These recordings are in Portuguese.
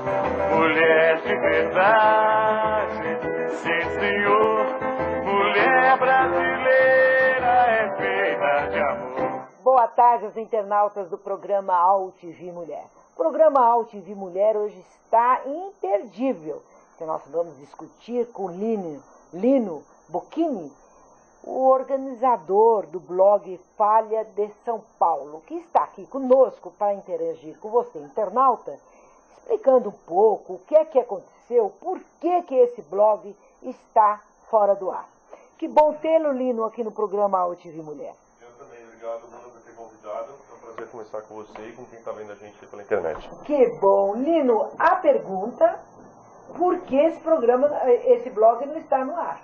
Mulher de verdade, sim senhor. Mulher brasileira é feita de amor. Boa tarde aos internautas do programa AltV Mulher. O programa AltV Mulher hoje está imperdível. Então nós vamos discutir com Lino Bocchini, o organizador do blog Falha de São Paulo, que está aqui conosco para interagir com você, internauta, explicando um pouco o que é que aconteceu, por que que esse blog está fora do ar. Que bom tê-lo, Lino, aqui no programa AltV Mulher. Eu também, obrigado, Mano, por ter convidado. É um prazer conversar com você e com quem está vendo a gente pela internet. Que bom. Lino, a pergunta, por que esse blog não está no ar?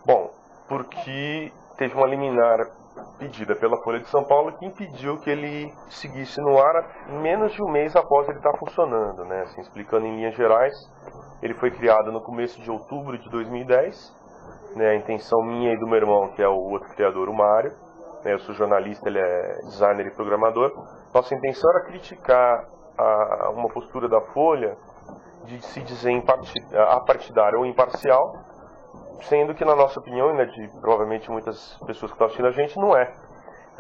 Bom, porque teve uma liminar pedida pela Folha de São Paulo que impediu que ele seguisse no ar menos de um mês após ele estar funcionando, né? Assim, explicando em linhas gerais, ele foi criado no começo de outubro de 2010, né? A intenção minha e do meu irmão, que é o outro criador, o Mário, né? Eu sou jornalista, ele é designer e programador. Nossa intenção era criticar uma postura da Folha de se dizer apartidário ou imparcial, sendo que, na nossa opinião, e né, de provavelmente muitas pessoas que estão assistindo a gente, não é.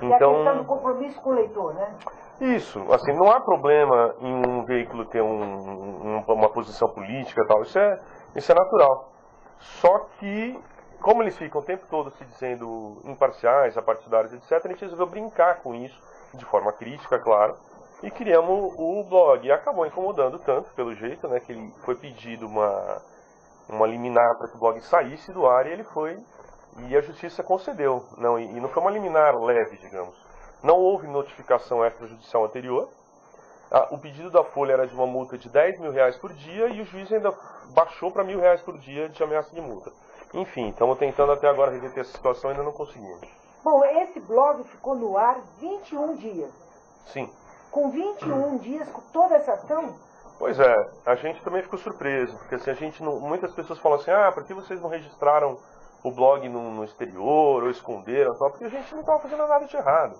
Então, a questão do compromisso com o leitor, né? Isso, assim, não há problema em um veículo ter uma posição política e tal, isso é natural. Só que, como eles ficam o tempo todo se dizendo imparciais, apartidários, etc., a gente resolveu brincar com isso, de forma crítica, claro, e criamos o blog. E acabou incomodando tanto, pelo jeito, né, que ele foi pedido uma liminar para que o blog saísse do ar e ele foi, e a justiça concedeu. E não foi uma liminar leve, digamos. Não houve notificação extrajudicial anterior. O pedido da Folha era de uma multa de R$10.000 por dia e o juiz ainda baixou para R$1.000 por dia de ameaça de multa. Enfim, estamos tentando até agora reverter essa situação e ainda não conseguimos. Bom, esse blog ficou no ar 21 dias. Sim. Com 21 dias, com toda essa ação? Pois é, a gente também ficou surpreso, porque assim, muitas pessoas falam assim, por que vocês não registraram o blog no exterior, ou esconderam, tal? Porque a gente não estava fazendo nada de errado.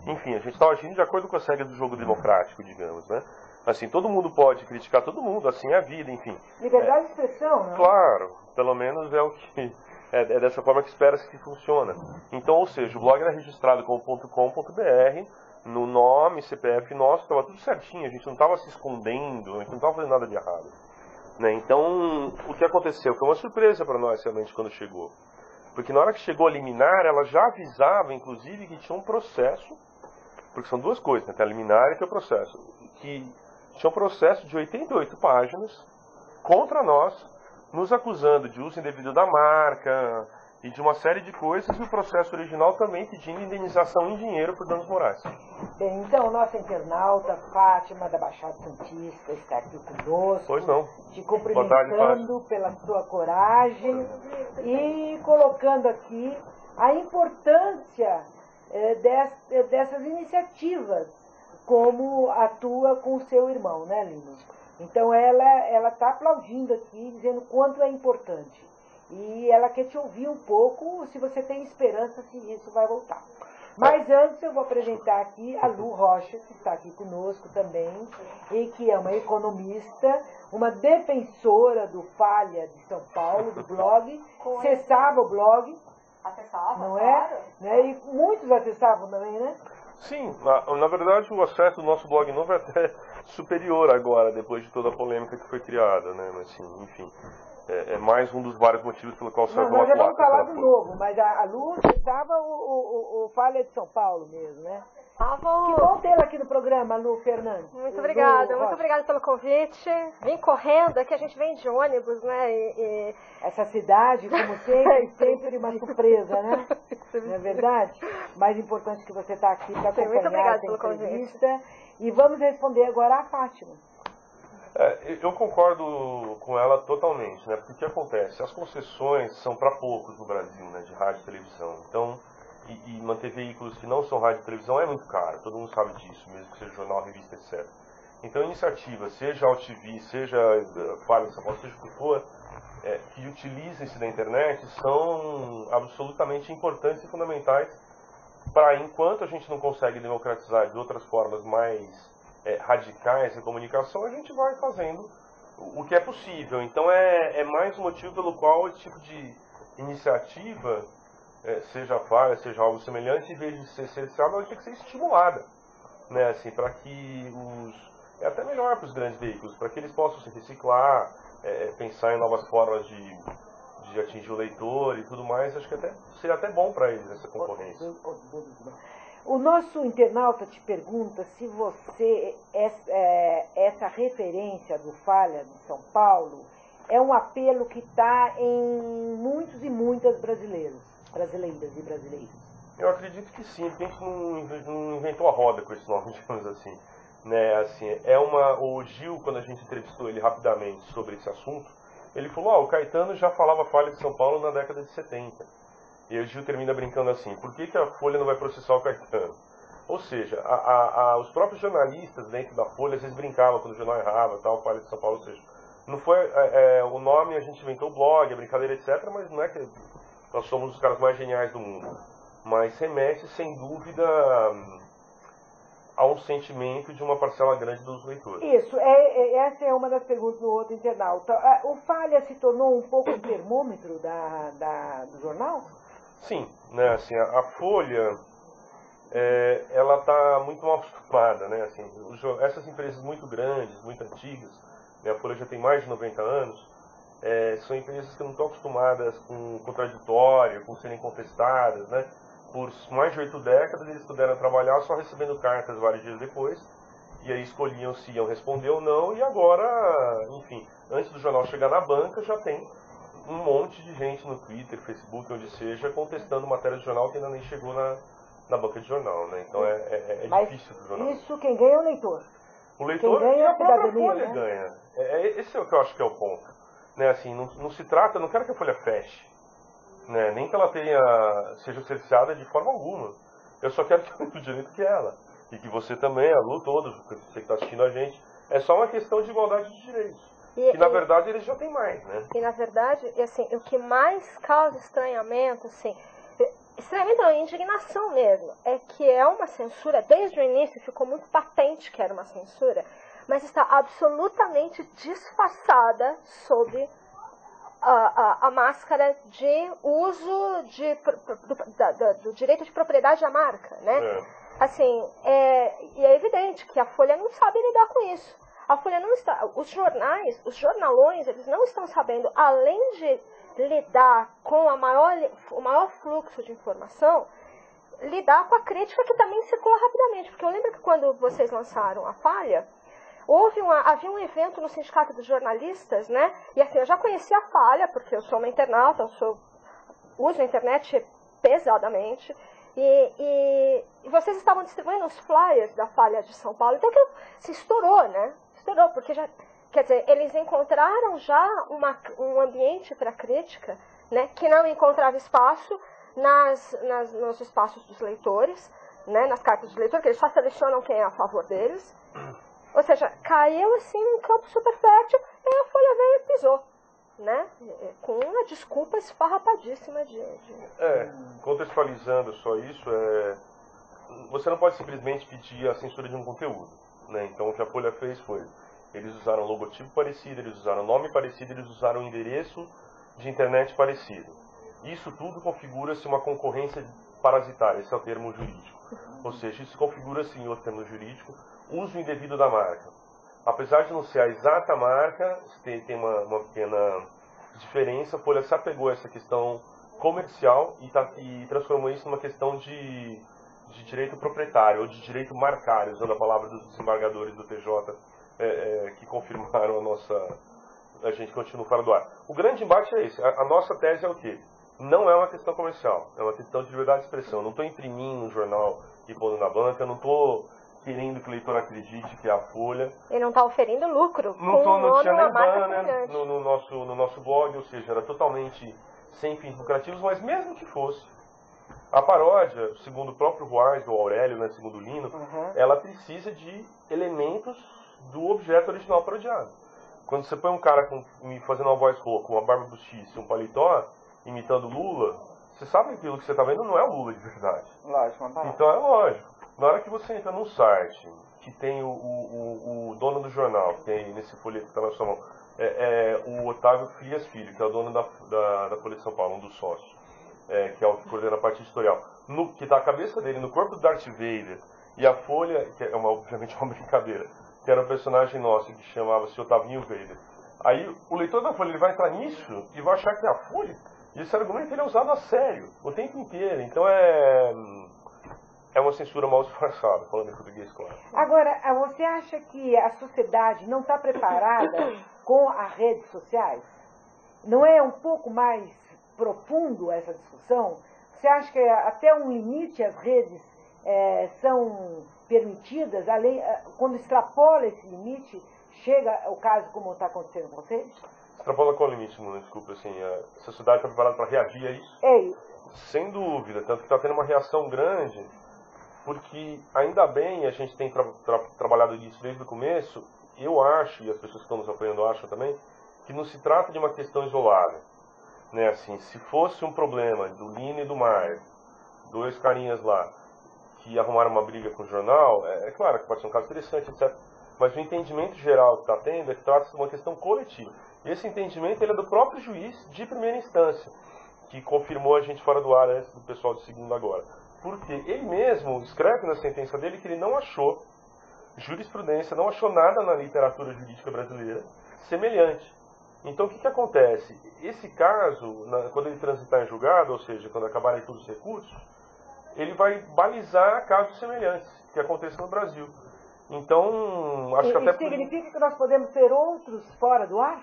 Enfim, a gente estava agindo de acordo com as regras do jogo democrático, digamos, né? Assim, todo mundo pode criticar todo mundo, assim é a vida, enfim. Liberdade de expressão, né? Claro, pelo menos é o que... É dessa forma que espera-se que funciona. Então, ou seja, o blog era registrado como .com.br, no nome, CPF nosso, estava tudo certinho, a gente não estava se escondendo, a gente não estava fazendo nada de errado. Né? Então, o que aconteceu? Foi uma surpresa para nós, realmente, quando chegou. Porque na hora que chegou a liminar, ela já avisava, inclusive, que tinha um processo, porque são duas coisas, né? Tem a liminar e tem o processo, que tinha um processo de 88 páginas contra nós, nos acusando de uso indevido da marca e de uma série de coisas, e o processo original também pedindo indenização em dinheiro por danos morais. Bem, então, nossa internauta, Fátima, da Baixada Santista, está aqui conosco. Pois não. Te cumprimentando pela sua coragem e colocando aqui a importância dessas iniciativas, como atua com o seu irmão, né, Lino? Então, ela está aplaudindo aqui, dizendo quanto é importante. E ela quer te ouvir um pouco, se você tem esperança se isso vai voltar. Mas antes eu vou apresentar aqui a Lu Rocha, que está aqui conosco também, e que é uma economista, uma defensora do Falha de São Paulo, do blog. Acessava o blog. Acessava, não claro. Né? E muitos acessavam também, né? Sim, na verdade o acesso do nosso blog novo é até superior agora, depois de toda a polêmica que foi criada, né? Mas assim, enfim, é mais um dos vários motivos pelo qual o senhor Nós já vamos falar do novo, mas a Lu estava o Falha de São Paulo mesmo, né? Que bom tê-la aqui no programa, Lu Fernandes. Muito obrigada, muito obrigada pelo convite. Vim correndo, aqui a gente vem de ônibus, né? Essa cidade, como sempre uma surpresa, né? Não é verdade? Mais importante que você está aqui para acompanhar essa entrevista. E vamos responder agora a Fátima. Eu concordo com ela totalmente, né? Porque o que acontece? As concessões são para poucos no Brasil, né? De rádio e televisão. Então, e manter veículos que não são rádio e televisão é muito caro, todo mundo sabe disso, mesmo que seja jornal, revista, etc. Então, iniciativas, seja AltV, seja Falha de São Paulo, seja o que for, que utilizem-se da internet, são absolutamente importantes e fundamentais para, enquanto a gente não consegue democratizar de outras formas mais radicais em comunicação, a gente vai fazendo o que é possível. Então é mais um motivo pelo qual esse tipo de iniciativa, seja falha, seja algo semelhante, em vez de ser cerceada, ela tem que ser estimulada, né, assim, para que é até melhor para os grandes veículos, para que eles possam se reciclar, pensar em novas formas de atingir o leitor e tudo mais. Acho que seria até bom para eles essa concorrência. O nosso internauta te pergunta se você, essa referência do Falha de São Paulo, é um apelo que está em muitos e muitas brasileiras e brasileiros. Eu acredito que sim, porque a gente não inventou a roda com esse nome, digamos assim. Né, assim, o Gil, quando a gente entrevistou ele rapidamente sobre esse assunto, ele falou, o Caetano já falava Falha de São Paulo na década de 70. E o Gil termina brincando assim, por que a Folha não vai processar o Caetano? Ou seja, os próprios jornalistas dentro da Folha, às vezes brincavam quando o jornal errava, tal, Falha de São Paulo, ou seja, não foi o nome, a gente inventou o blog, a brincadeira, etc., mas não é que nós somos os caras mais geniais do mundo. Mas remete, sem dúvida, a um sentimento de uma parcela grande dos leitores. Isso, essa é uma das perguntas do outro internauta. O Falha se tornou um pouco o termômetro do jornal? Sim, né, assim, a Folha, ela está muito mal acostumada, né, assim, essas empresas muito grandes, muito antigas, né, a Folha já tem mais de 90 anos, são empresas que não estão acostumadas com contraditório, com serem contestadas, né. Por mais de 8 décadas eles puderam trabalhar só recebendo cartas vários dias depois, e aí escolhiam se iam responder ou não, e agora, enfim, antes do jornal chegar na banca já tem um monte de gente no Twitter, Facebook, onde seja, contestando matéria de jornal que ainda nem chegou na banca de jornal, né? Então é difícil para o jornal. Isso quem ganha é o leitor. O leitor ganha e a própria cidadania, Folha né? ganha. Esse é o que eu acho que é o ponto. Né? Assim, não se trata, não quero que a Folha feche, né? Nem que ela seja cerceada de forma alguma. Eu só quero que o direito que ela. E que você também, a Lu, todos, você que está assistindo a gente, é só uma questão de igualdade de direitos. Que na verdade eles já têm mais, né? E na verdade, assim, o que mais causa estranhamento, assim, estranhamento não, indignação mesmo, é que é uma censura, desde o início ficou muito patente que era uma censura, mas está absolutamente disfarçada sob a máscara de uso do direito de propriedade da marca, né? Assim, e é evidente que a Folha não sabe lidar com isso. A Folha não está, os jornalões, eles não estão sabendo, além de lidar com o maior fluxo de informação, lidar com a crítica que também circula rapidamente. Porque eu lembro que quando vocês lançaram a Falha, havia um evento no Sindicato dos Jornalistas, né? E assim, eu já conhecia a Falha, porque eu sou uma internauta, uso a internet pesadamente. E vocês estavam distribuindo os flyers da Falha de São Paulo, então se estourou, né? Estourou, porque já, quer dizer, eles encontraram já um ambiente para crítica, né, que não encontrava espaço nos espaços dos leitores, né, nas cartas de leitor, que eles só selecionam quem é a favor deles. Ou seja, caiu assim num campo super fértil, e a Folha veio e pisou, né, com uma desculpa esfarrapadíssima contextualizando só isso, você não pode simplesmente pedir a censura de um conteúdo, né? Então o que a Folha fez foi, eles usaram logotipo parecido, eles usaram nome parecido, eles usaram endereço de internet parecido. Isso tudo configura-se uma concorrência parasitária, esse é o termo jurídico. Ou seja, isso configura-se, em outro termo jurídico, uso indevido da marca. Apesar de não ser a exata marca, tem uma pequena diferença, a Folha se apegou a essa questão comercial e transformou isso numa questão de direito proprietário, ou de direito marcário, usando a palavra dos desembargadores do TJ, que confirmaram a gente continua fora do ar. O grande embate é esse. A nossa tese é o quê? Não é uma questão comercial, é uma questão de liberdade de expressão. Eu não estou imprimindo um jornal e pondo na banca, eu não estou querendo que o leitor acredite que é a Folha. E não está oferindo lucro. Não tinha nem banner no nosso blog, ou seja, era totalmente sem fins lucrativos, mas mesmo que fosse, a paródia, segundo o próprio Ruais, ou Aurélio, né, segundo o Lino, ela precisa de elementos do objeto original parodiado. Quando você põe um cara fazendo uma voz rouca, uma barba bustice, um paletó, imitando Lula, você sabe que aquilo que você está vendo não é o Lula de verdade. Lógico, então é lógico. Na hora que você entra num site que tem o dono do jornal, que tem nesse folheto que está na sua mão, o Otávio Frias Filho, que é o dono da Folha de São Paulo, um dos sócios, que é o que coordena a parte editorial, que está a cabeça dele no corpo do Darth Vader, e a Folha, que é obviamente uma brincadeira, que era um personagem nosso que chamava-se Otavinho Vader. Aí o leitor da Folha ele vai entrar nisso e vai achar que é a Folha, e esse argumento ele é usado a sério, o tempo inteiro, então é uma censura mal disfarçada, falando em português, claro. Agora, você acha que a sociedade não está preparada com as redes sociais? Não é um pouco mais profundo essa discussão? Você acha que até um limite as redes são permitidas? Quando extrapola esse limite, chega o caso como está acontecendo com vocês? Extrapola qual limite, Mano? Desculpa, assim, a sociedade está preparada para reagir a isso? É isso. Sem dúvida, tanto que está tendo uma reação grande, porque ainda bem a gente tem trabalhado nisso desde o começo, eu acho, e as pessoas que estão nos apoiando acham também, que não se trata de uma questão isolada. Né? Assim, se fosse um problema do Lino e do Maio, dois carinhas lá, que arrumaram uma briga com o jornal, é claro que pode ser um caso interessante, etc. Mas o entendimento geral que está tendo é que trata-se de uma questão coletiva. E esse entendimento ele é do próprio juiz de primeira instância, que confirmou a gente fora do ar antes do pessoal de segunda agora. Porque ele mesmo escreve na sentença dele que ele não achou jurisprudência, não achou nada na literatura jurídica brasileira semelhante. Então o que acontece? Esse caso, quando ele transitar em julgado, ou seja, quando acabarem todos os recursos, ele vai balizar casos semelhantes que aconteçam no Brasil. Então, acho que até... significa que nós podemos ter outros fora do ar?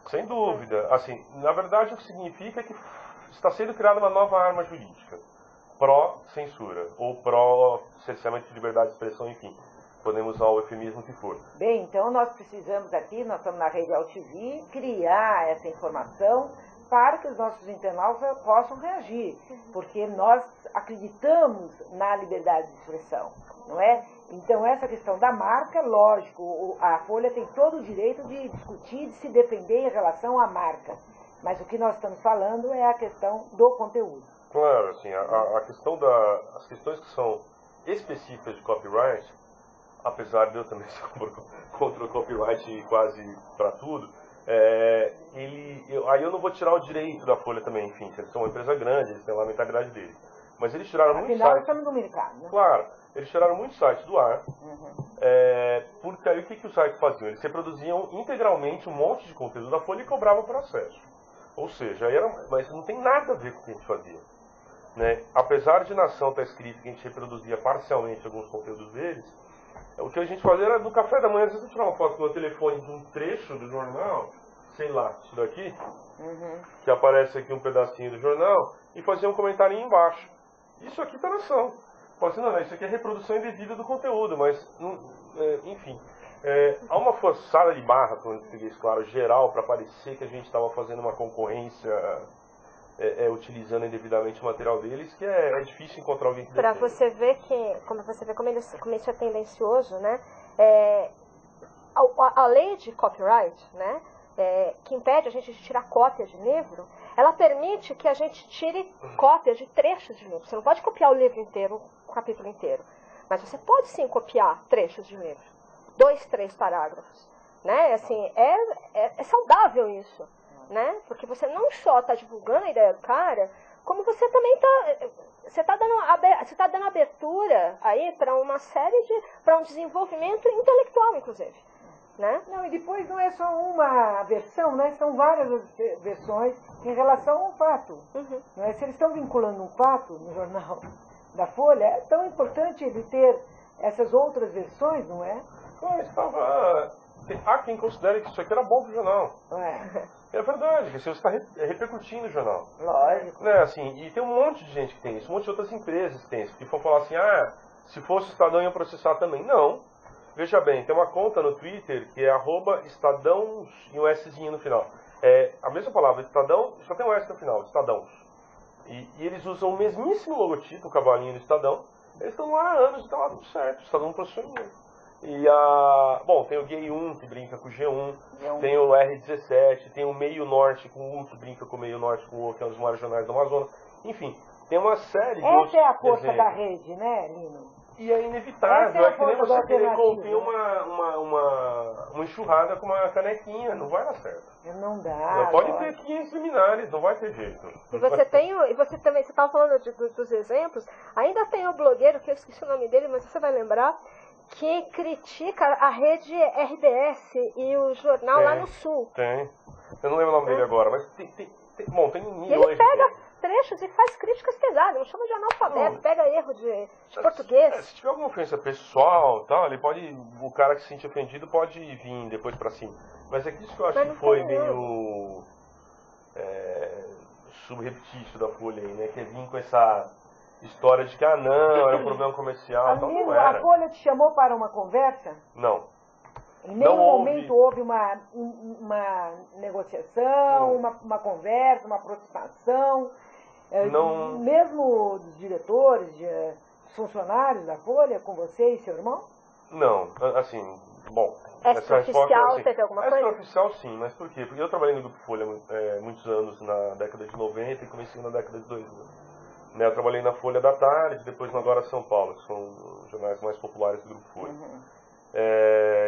Sem dúvida. Assim, na verdade, o que significa é que está sendo criada uma nova arma jurídica, pró-censura, ou pró-cerceamento de liberdade de expressão, enfim. Podemos usar o eufemismo que for. Bem, então nós precisamos aqui, nós estamos na Rede AltV, criar essa informação para que os nossos internautas possam reagir, porque nós acreditamos na liberdade de expressão, não é? Então essa questão da marca, lógico, a Folha tem todo o direito de discutir, de se defender em relação à marca, mas o que nós estamos falando é a questão do conteúdo. Claro, assim, as questões que são específicas de copyright, apesar de eu também ser contra o copyright quase para tudo, aí eu não vou tirar o direito da Folha também, enfim, eles são uma empresa grande, eles têm lá a mentalidade deles. Mas eles tiraram muitos sites... estamos no mercado, né? Claro, eles tiraram muitos sites do ar, porque aí o que os sites faziam? Eles reproduziam integralmente um monte de conteúdo da Folha e cobravam por acesso. Ou seja, mas não tem nada a ver com o que a gente fazia. Né? Apesar de na ação estar escrito que a gente reproduzia parcialmente alguns conteúdos deles, o que a gente fazia era no café da manhã, às vezes eu tirava uma foto no telefone de um trecho do jornal, sei lá, isso daqui, que aparece aqui um pedacinho do jornal, e fazia um comentário embaixo. Isso aqui está na ação. Pode ser, não, isso aqui é reprodução indevida do conteúdo, mas, enfim, há uma forçada de barra, para português claro, geral, para parecer que a gente estava fazendo uma concorrência utilizando indevidamente o material deles, que é difícil encontrar alguém que para defenda. você ver como isso é tendencioso, né? A lei de copyright, né? Que impede a gente de tirar cópia de livro, ela permite que a gente tire cópia de trechos de livro. Você não pode copiar o livro inteiro, o capítulo inteiro, mas você pode sim copiar trechos de livro, 2, 3 parágrafos, né? Assim, é saudável isso, né? Porque você não só está divulgando a ideia do cara, como você também está dando abertura aí para uma série para um desenvolvimento intelectual, inclusive. Né? Não, e depois não é só uma versão, né? São várias versões em relação ao fato. Não é? Se eles estão vinculando um fato no jornal da Folha, é tão importante ele ter essas outras versões, não é? Há quem considere que isso aqui era bom para o jornal. É verdade, que você está repercutindo o jornal. Lógico. Né, assim, e tem um monte de gente que tem isso, um monte de outras empresas que tem isso, que vão falar assim, se fosse o Estadão ia processar também. Não. Veja bem, tem uma conta no Twitter que é @Estadão e um Szinho no final. É a mesma palavra, Estadão, só tem um S no final, Estadãos. E eles usam o mesmíssimo logotipo, o cavalinho do Estadão. Eles estão lá há anos e está lá tudo certo, o Estadão não processou ninguém. E bom, tem o Gay 1 que brinca com o G1, tem o R17, tem o Meio Norte com o U que brinca com o Meio Norte com o O, que é um dos maiores jornais do Amazonas. Enfim, tem uma série de Essa é a força exemplos. da rede, né, Lino? E é inevitável, essa é que nem você querer alternativa. comprar uma enxurrada com uma canequinha, não vai dar certo. Não dá. Pode ter 500 liminares, não vai ter jeito. E você também, você estava falando dos exemplos, ainda tem o blogueiro, que eu esqueci o nome dele, mas você vai lembrar, que critica a rede RBS e o jornal lá no Sul. Tem. Eu não lembro o nome dele agora, mas tem milhões. Ele pega trechos e faz críticas pesadas, não chama de analfabeto, pega erro de português. Se tiver alguma ofensa pessoal, tal, o cara que se sente ofendido pode vir depois pra cima. Mas é que isso que eu acho que foi meio subreptício da Folha aí, né? Que é vir com essa história de que, não, era um problema comercial, então não era. A Folha te chamou para uma conversa? Não. Em nenhum momento houve uma negociação, uma conversa, uma aproximação? Não. Mesmo dos diretores, dos funcionários da Folha, com você e seu irmão? Não, assim, bom... Extraoficial, teve alguma coisa? Extraoficial sim, mas por quê? Porque eu trabalhei no Grupo Folha muitos anos na década de 90 e comecei na década de 2000. Eu trabalhei na Folha da Tarde, depois no Agora São Paulo, que são os jornais mais populares do Grupo Folha.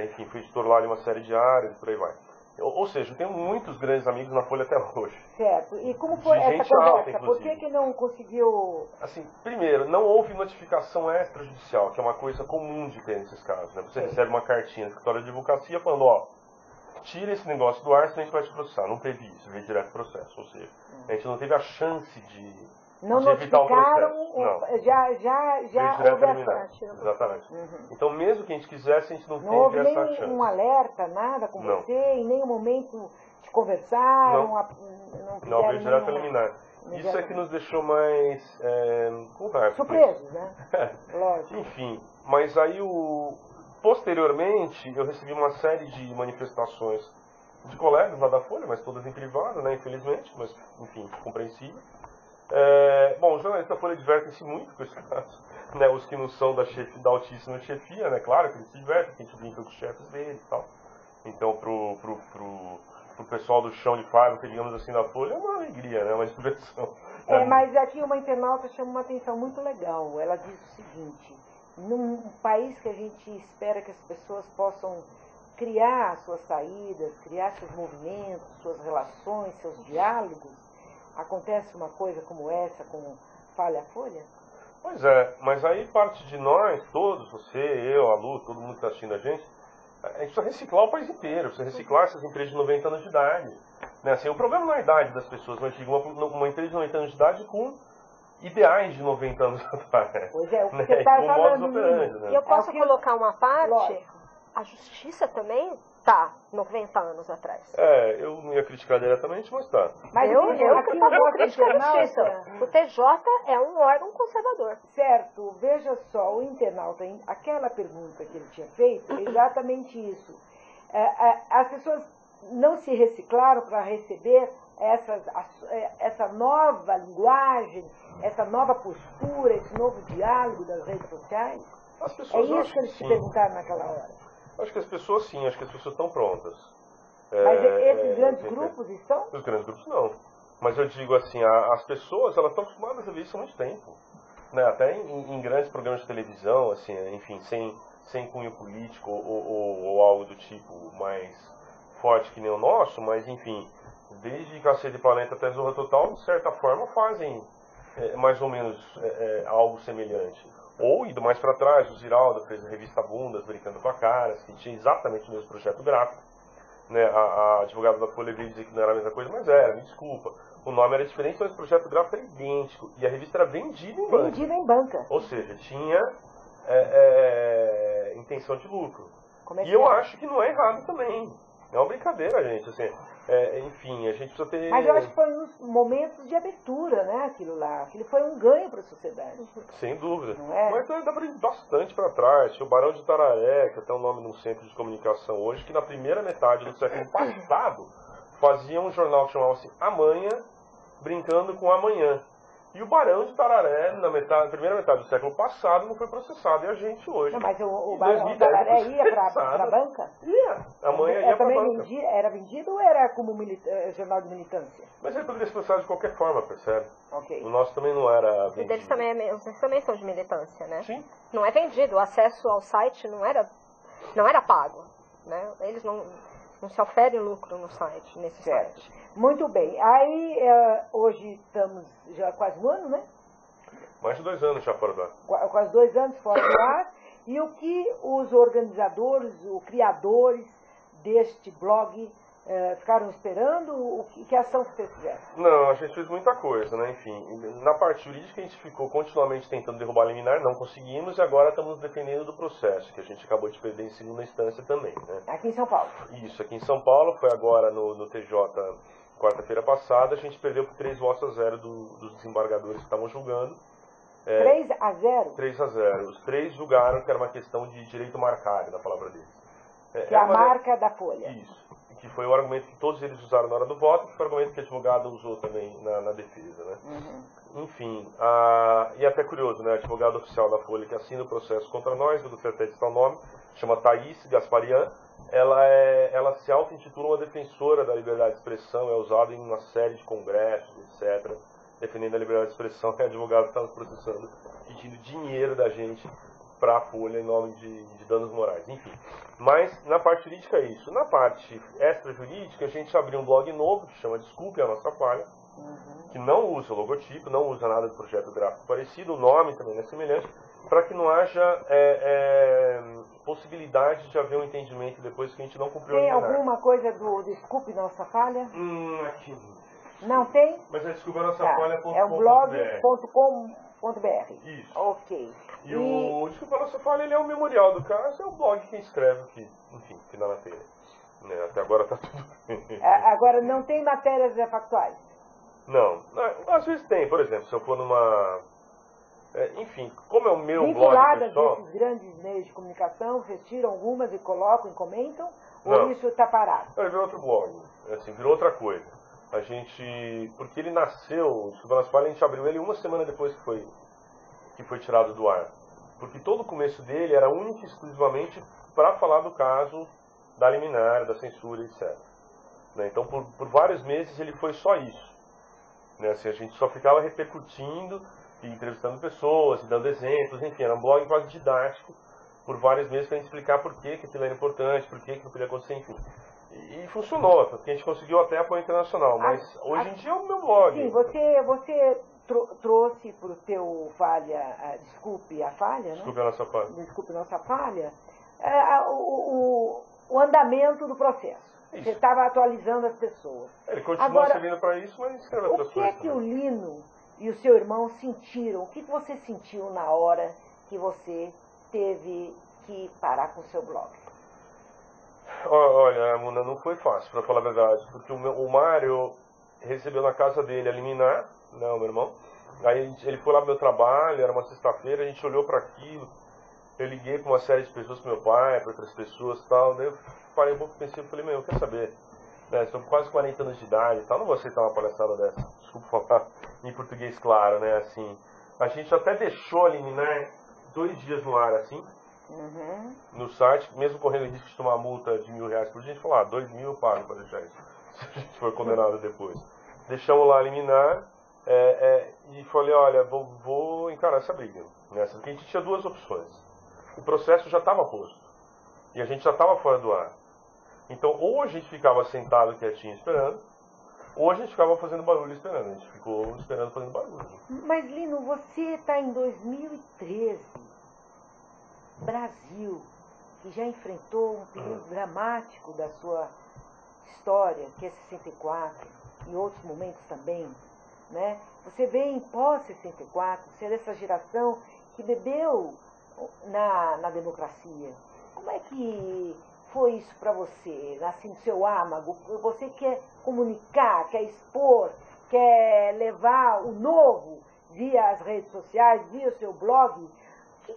Enfim, fui editor lá de uma série de áreas e por aí vai. Ou seja, eu tenho muitos grandes amigos na Folha até hoje. Certo. E como foi essa conversa? Alta, por que não conseguiu... Assim, primeiro, não houve notificação extrajudicial, que é uma coisa comum de ter nesses casos. Né? Você recebe uma cartinha do escritório de advocacia falando, tira esse negócio do ar, senão a gente vai te processar. Não teve isso, veio direto processo. Ou seja, a gente não teve a chance de evitar o processo. Não. Já houve essa... Exatamente. Então, mesmo que a gente quisesse, a gente não houve teve essa chance. Um alerta, nada com você? Em nenhum momento te conversaram? Não veio direto a liminar. Isso é que nos deixou mais com raiva. Surpresos, né? Lógico. Enfim, mas aí posteriormente eu recebi uma série de manifestações de colegas lá da Folha, mas todas em privado, né, infelizmente, mas enfim, compreensível. Os jornalistas da Folha divertem-se muito com esse caso, né, os que não são da altíssima chefia, né, claro que eles se divertem, que a gente brinca com os chefes deles e tal. Então pro pessoal do chão de fábrica, digamos assim, da Folha, é uma alegria, né, uma diversão. Mas aqui uma internauta chama uma atenção muito legal. Ela diz o seguinte: num país que a gente espera que as pessoas possam criar suas saídas, criar seus movimentos, suas relações, seus diálogos, acontece uma coisa como essa, como falha a Folha? Pois é, mas aí parte de nós, todos, você, eu, a Lu, todo mundo que está assistindo a gente precisa reciclar o país inteiro, precisa reciclar essas empresas de 90 anos de idade. Né? Assim, o problema não é a idade das pessoas, mas digo, uma empresa de 90 anos de idade com ideais de 90 anos atrás. Pois é, o que né? você está falando. Operandi, né? E eu posso colocar uma parte? Lógico. A justiça também tá 90 anos atrás. Eu não ia criticar diretamente, mas tá. Mas eu aqui no nosso internauta, o TJ é um órgão conservador. Certo, veja só, o internauta, aquela pergunta que ele tinha feito, é exatamente isso. As pessoas não se reciclaram para receber essa nova linguagem, essa nova postura, esse novo diálogo das redes sociais? As pessoas, isso que eles te perguntaram naquela hora. Acho que as pessoas sim, acho que as pessoas estão prontas. Mas esses grandes grupos estão? Os grandes grupos não. Mas eu digo assim, as pessoas elas estão acostumadas a ver isso há muito tempo. Né? Até em grandes programas de televisão, assim, enfim, sem cunho político ou algo do tipo mais forte que nem o nosso, mas enfim, desde Cacete Planeta até Zorra Total, de certa forma fazem mais ou menos algo semelhante. Ou, indo mais para trás, o Ziraldo fez a revista Bundas, Brincando com a Caras, que tinha exatamente o mesmo projeto gráfico. Né? A advogada da Folha veio dizer que não era a mesma coisa, mas era, me desculpa. O nome era diferente, mas o projeto gráfico era idêntico. E a revista era vendida em banca. Vendida em banca. Ou seja, tinha intenção de lucro. E eu acho que não é errado também. É uma brincadeira, gente. Assim, enfim, a gente precisa ter... Mas eu acho que foi uns momentos de abertura, né, aquilo lá. Aquilo foi um ganho para a sociedade. Sem dúvida. Não é? Mas dá para ir bastante para trás. Tinha o Barão de Itararé, que é até o nome de um centro de comunicação hoje, que na primeira metade do século passado fazia um jornal que chamava-se Amanhã, brincando com Amanhã. E o Barão de Tararé, na primeira metade do século passado, não foi processado. E a gente hoje... Não, mas o em Barão de 2010 Tararé foi ia para a processado. banca? Ia. Amanhã ia para a também banca. era vendido ou era como jornal de militância? Mas ele poderia ser processado de qualquer forma, percebe? Ok. O nosso também não era O vendido. deles também, os deles também são de militância, né? Sim. Não é vendido, o acesso ao site não era pago, né? Eles não se oferem lucro no site, nesse Certo. site. Muito bem. Aí, hoje estamos já quase um ano, né? Mais de 2 anos já fora do ar. Quase 2 anos fora do ar. E o que os organizadores, os criadores deste blog ficaram esperando? Que ação vocês fizeram? Não, a gente fez muita coisa, né? Enfim, na parte jurídica a gente ficou continuamente tentando derrubar a liminar, não conseguimos, e agora estamos nos defendendo do processo, que a gente acabou de perder em segunda instância também, né? Aqui em São Paulo. Isso, aqui em São Paulo, foi agora no TJ, quarta-feira passada, a gente perdeu por 3 votos a 0 dos desembargadores que estavam julgando. 3-0? 3-0. Os 3 julgaram que era uma questão de direito marcário, na palavra deles. Que é a marca da folha. Isso. Que foi o argumento que todos eles usaram na hora do voto, que foi o argumento que o advogado usou também na defesa, né? Uhum. Enfim, e até curioso, né? A advogada oficial da Folha que assina o processo contra nós, eu gostaria até de citar o nome, chama Thaís Gasparian. Ela se auto-intitula uma defensora da liberdade de expressão, é usada em uma série de congressos, etc., defendendo a liberdade de expressão, que é advogado que está nos processando, pedindo dinheiro da gente para a Folha em nome de danos morais. Enfim, mas na parte jurídica é isso. Na parte extra-jurídica, a gente abriu um blog novo, que chama Desculpe a Nossa Falha, que não usa o logotipo, não usa nada de projeto gráfico parecido, o nome também é semelhante, para que não haja possibilidade de haver um entendimento depois que a gente não cumpriu a Tem liminar. alguma coisa do Desculpe Nossa Falha? Aqui. Não tem? Mas é desculpa-nossa Tá. falha.com.br. É o blog.com.br. Isso. Ok. E o Desculpa Nossa Falha, ele é o memorial do caso, é o blog que escreve que, enfim, final na telha. Até agora tá tudo bem. Agora, não tem matérias factuais? Não. Às vezes tem, por exemplo, se eu for numa... enfim, como é o meu blog Vinculadas pessoal... desses grandes meios de comunicação, vocês tiram algumas e colocam e comentam? Ou Não. isso está parado? Ele virou outro blog, assim, virou outra coisa. A gente... Porque ele nasceu, o Desculpa Nossa Falha, a gente abriu ele uma semana depois que foi tirado do ar. Porque todo o começo dele era único e exclusivamente para falar do caso da liminar, da censura, etc. Então, por vários meses, ele foi só isso. Assim, a gente só ficava repercutindo e entrevistando pessoas, e dando exemplos, enfim, era um blog quase didático, por vários meses, para a gente explicar por que aquilo era importante, por que não podia acontecer, enfim. E funcionou, porque a gente conseguiu até apoio internacional, mas hoje em dia é o meu blog. Sim, você trouxe para o teu Falha, Desculpe a Falha, né? Desculpe a Nossa Falha. Desculpe Nossa Falha, o andamento do processo. Isso. Você estava atualizando as pessoas. Ele continua Agora, servindo para isso, mas escreve outras o que coisas. é que o também. Lino e o seu irmão sentiram? O que você sentiu na hora que você teve que parar com o seu blog? Olha, Muna, não foi fácil, para falar a verdade, porque o Mário recebeu na casa dele a liminar, né, o meu irmão. Aí ele foi lá pro meu trabalho, era uma sexta-feira, a gente olhou para aquilo, eu liguei para uma série de pessoas, pro meu pai, para outras pessoas e tal, daí eu parei um pouco e pensei, eu falei, meu, quer saber? Estou com quase 40 anos de idade e tal, não vou aceitar uma palhaçada dessa, desculpa falar em português claro, né, assim. A gente até deixou a liminar 2 dias no ar, assim, no site, mesmo correndo o risco de tomar multa de R$1.000 por dia, a gente falou, 2.000 eu pago para deixar isso, se a gente for condenado depois. Deixamos lá liminar, e falei, olha, vou encarar essa briga, né? Porque a gente tinha 2 opções. O processo já estava posto, e a gente já estava fora do ar. Então, ou a gente ficava sentado quietinho esperando, ou a gente ficava fazendo barulho esperando. A gente ficou esperando fazendo barulho. Mas, Lino, você está em 2013, Brasil, que já enfrentou um período dramático da sua história, que é 64, e outros momentos também, né? Você vem pós-64, você é dessa geração que bebeu na democracia. Como é que foi isso para você, assim, no seu âmago? Você quer comunicar, quer expor, quer levar o novo via as redes sociais, via o seu blog? O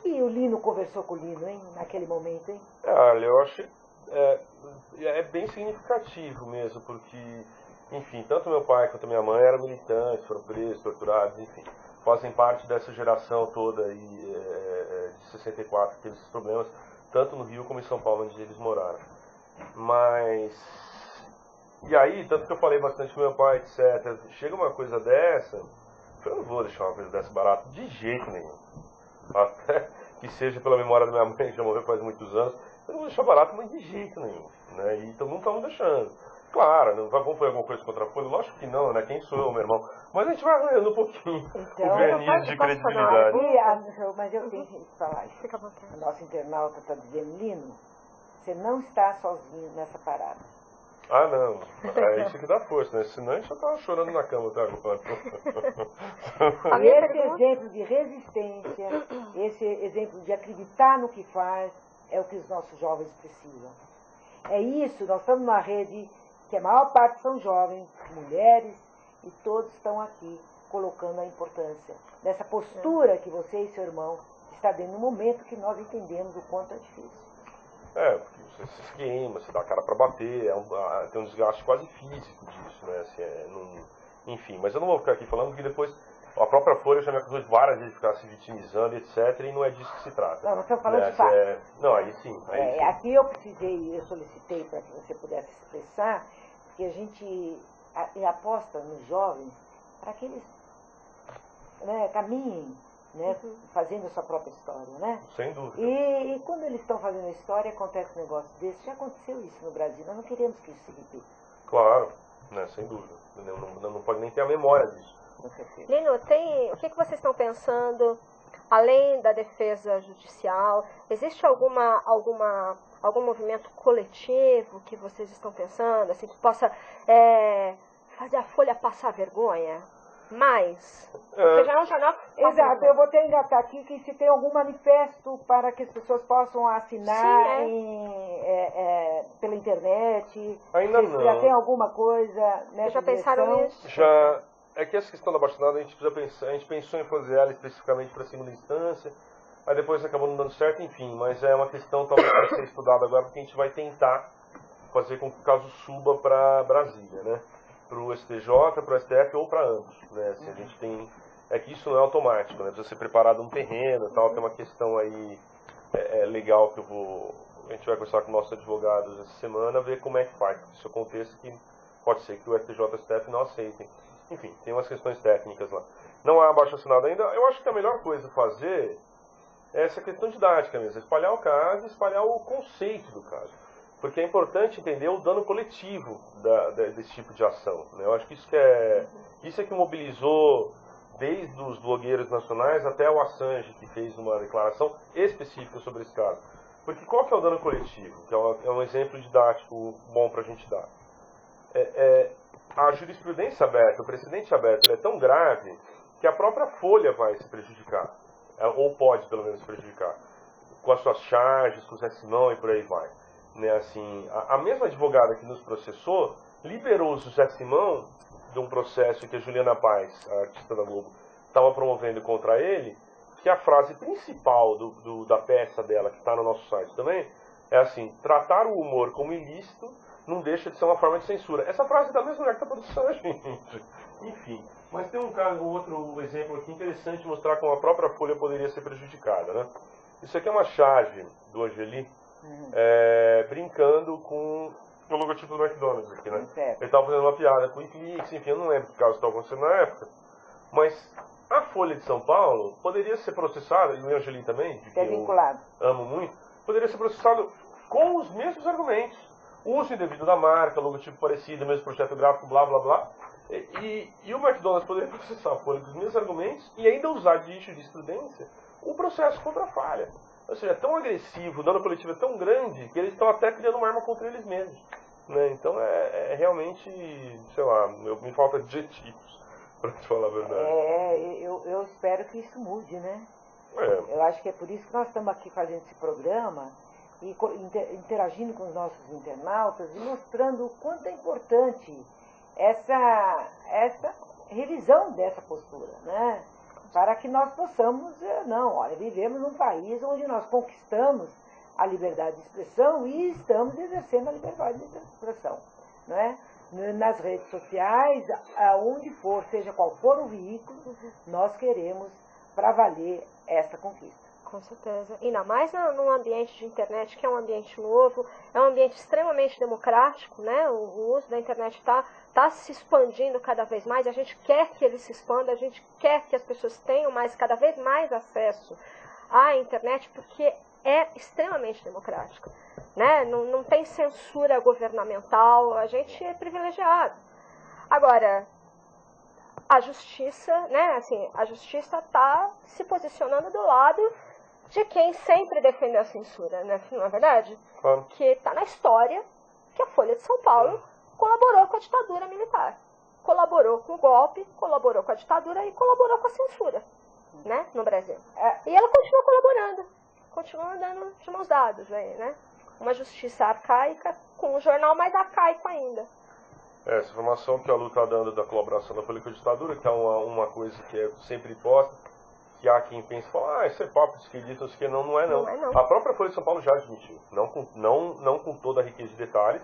que o Lino conversou com o Lino, hein, naquele momento, hein? Olha, eu acho que é bem significativo mesmo, porque enfim, tanto meu pai quanto minha mãe eram militantes, foram presos, torturados, enfim, fazem parte dessa geração toda aí, de 64, que teve esses problemas, tanto no Rio como em São Paulo, onde eles moraram. Mas, e aí, tanto que eu falei bastante com meu pai, etc, chega uma coisa dessa, eu não vou deixar uma coisa dessa barata de jeito nenhum. Até que seja pela memória da minha mãe, que já morreu faz muitos anos, eu não vou deixar barato, mas de jeito nenhum, né? E então não estamos deixando. Claro, não vamos fazer alguma coisa contra a Folha? Lógico que não, né? Quem sou eu, meu irmão? Mas a gente vai arranhando um pouquinho Então, o verniz de credibilidade. Mas eu tenho que falar isso. Fica à vontade. A nossa internauta está dizendo, Lino, você não está sozinho nessa parada. Ah, não. É isso que dá força, né? Senão a gente já tava chorando na cama, tá? E esse exemplo de resistência, esse exemplo de acreditar no que faz, é o que os nossos jovens precisam. É isso, nós estamos numa rede que a maior parte são jovens, mulheres, e todos estão aqui colocando a importância dessa postura que você e seu irmão está dando no momento que nós entendemos o quanto é difícil. Porque você se esquema, você dá a cara pra bater, tem um desgaste quase físico disso, né? Assim, enfim, mas eu não vou ficar aqui falando, porque depois a própria Folha já me acusou de várias vezes de ficar se vitimizando, etc, e não é disso que se trata. Não, nós estamos falando de fato. Não, aí sim. Aí sim. Aqui eu solicitei para que você pudesse expressar, porque a gente aposta nos jovens para que eles, né, caminhem, né, fazendo a sua própria história, né? Sem dúvida. E quando eles estão fazendo a história, acontece um negócio desse. Já aconteceu isso no Brasil, nós não queremos que isso se repita. Claro, né, sem dúvida. Não pode nem ter a memória disso. Com certeza. Lino, o que vocês estão pensando, além da defesa judicial? Existe algum movimento coletivo que vocês estão pensando, assim, que possa fazer a Folha passar vergonha? Mais? Porque já é um jornal que passa Exato, vergonha. eu vou até engatar aqui que se tem algum manifesto para que as pessoas possam assinar pela internet. Ainda Vocês não. já tem alguma coisa nessa Já pensaram direção? nisso? Já é que essa questão da abaixo-assinado a gente pensou em fazer ela especificamente para a segunda instância, aí depois acabou não dando certo, enfim, mas é uma questão talvez para ser estudada agora, porque a gente vai tentar fazer com que o caso suba para Brasília, né? Para o STJ, para o STF ou para ambos, né? Assim, a gente tem, é que isso não é automático, né? Precisa ser preparado um terreno, tal, tem uma questão aí legal que a gente vai conversar com nossos advogados essa semana, ver como é que faz, porque isso aconteça que pode ser que o STJ e o STF não aceitem. Enfim, tem umas questões técnicas lá. Não há abaixo-assinado ainda. Eu acho que a melhor coisa a fazer é essa questão didática mesmo, espalhar o caso, espalhar o conceito do caso. Porque é importante entender o dano coletivo desse tipo de ação, né? Eu acho que isso é que mobilizou desde os blogueiros nacionais até o Assange, que fez uma declaração específica sobre esse caso. Porque qual que é o dano coletivo? Que é um exemplo didático bom para a gente dar. A jurisprudência aberta, o precedente aberto, ele é tão grave que a própria Folha vai se prejudicar, ou pode pelo menos se prejudicar, com as suas charges, com o Zé Simão e por aí vai. Né, assim, a mesma advogada que nos processou liberou o José Simão de um processo que a Juliana Paz, a artista da Globo, estava promovendo contra ele, que a frase principal da peça dela, que está no nosso site também, é assim: tratar o humor como ilícito não deixa de ser uma forma de censura. Essa frase é da mesma mulher que está processando a gente. Enfim, mas tem um outro exemplo aqui interessante, mostrar como a própria Folha poderia ser prejudicada, né? Isso aqui é uma charge do Angeli, brincando com o logotipo do McDonald's aqui, né? Ele estava fazendo uma piada com o Wikileaks, enfim, eu não lembro que caso estava acontecendo na época, mas a Folha de São Paulo poderia ser processada, e o Angeli também, de que eu amo muito, poderia ser processado com os mesmos argumentos. Uso indevido da marca, logotipo parecido, mesmo projeto gráfico, blá blá blá. E o McDonald's poderia processar a Folha com os mesmos argumentos e ainda usar de jurisprudência o processo contra a falha. Ou seja, é tão agressivo, o dano coletivo é tão grande que eles estão até criando uma arma contra eles mesmos. Né? Então realmente, sei lá, me falta adjetivos, para te falar a verdade. Eu espero que isso mude, né? É. Eu acho que é por isso que nós estamos aqui fazendo esse programa e interagindo com os nossos internautas e mostrando o quanto é importante essa revisão dessa postura, né? Para que nós possamos, vivemos num país onde nós conquistamos a liberdade de expressão e estamos exercendo a liberdade de expressão, não é? nas redes sociais, aonde for, seja qual for o veículo, nós queremos para valer essa conquista. Com certeza. Ainda mais num ambiente de internet, que é um ambiente novo, é um ambiente extremamente democrático, né? O uso da internet está se expandindo cada vez mais, a gente quer que ele se expanda, a gente quer que as pessoas tenham cada vez mais acesso à internet, porque é extremamente democrático, né? Não tem censura governamental, a gente é privilegiado. Agora, a justiça, né? Assim, a justiça está se posicionando do lado de quem sempre defendeu a censura, né? Não é verdade? Claro. Que está na história que a Folha de São Paulo colaborou com a ditadura militar, colaborou com o golpe, colaborou com a ditadura e colaborou com a censura, né? No Brasil. E ela continua colaborando, continua andando de mãos dadas aí, né? Uma justiça arcaica com um jornal mais arcaico ainda. Essa informação que a Lu está dando da colaboração da Folha com a ditadura, que é uma coisa que é sempre posta, que há quem pense e fala, isso é papo de esquerdista, que não é não. Não é não. A própria Folha de São Paulo já admitiu, não com toda a riqueza de detalhes,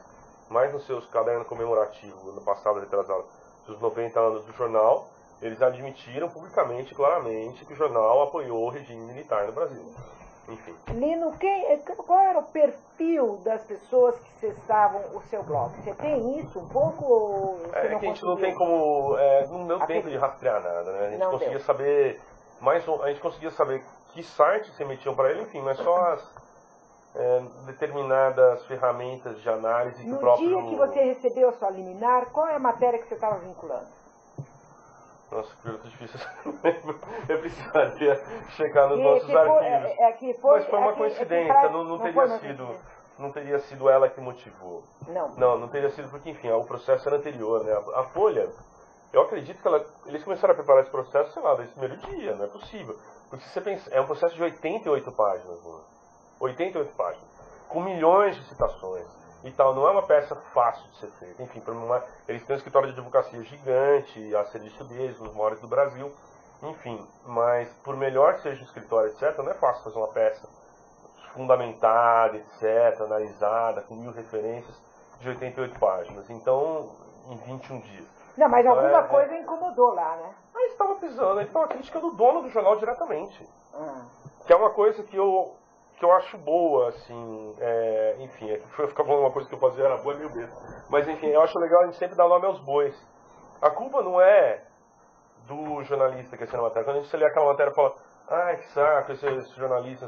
mas nos seus cadernos comemorativos, no passado retrasado, dos 90 anos do jornal, eles admitiram publicamente, claramente, que o jornal apoiou o regime militar no Brasil. Enfim. Lino, qual era o perfil das pessoas que acessavam o seu blog? Você tem isso um pouco? Ou você Que a gente não tem como, não deu tempo de rastrear nada, né? A gente conseguia saber, a gente conseguia saber que sites se emitiam para ele, enfim, mas só as determinadas ferramentas de análise que o próprio... No dia que você recebeu a sua liminar, qual é a matéria que você estava vinculando? Nossa, que pergunta difícil. Eu precisaria checar nos nossos arquivos. Mas foi uma coincidência, não teria sido ela que motivou. Não teria sido porque, enfim, o processo era anterior, né? A Folha, eu acredito que eles começaram a preparar esse processo, sei lá, desde o primeiro dia, não é possível. Porque se você pensa, é um processo de 88 páginas, mano. 88 páginas, com milhões de citações e tal, não é uma peça fácil de ser feita. Enfim, eles têm um escritório de advocacia gigante, a serviço deles, um dos maiores do Brasil, enfim, mas por melhor que seja o escritório, etc., não é fácil fazer uma peça fundamentada, etc., analisada, com 1000 referências, de 88 páginas, então, em 21 dias. Não, mas então, alguma coisa incomodou lá, né? A gente estava pisando, a gente estava criticando o dono do jornal diretamente, que é uma coisa que eu acho boa, assim, enfim, foi ficar falando uma coisa que eu fazia, era boa, meio besta. Mas, enfim, eu acho legal a gente sempre dar nome aos bois. A culpa não é do jornalista que assina a matéria. Quando a gente lê aquela matéria e fala, que saco, esse jornalista...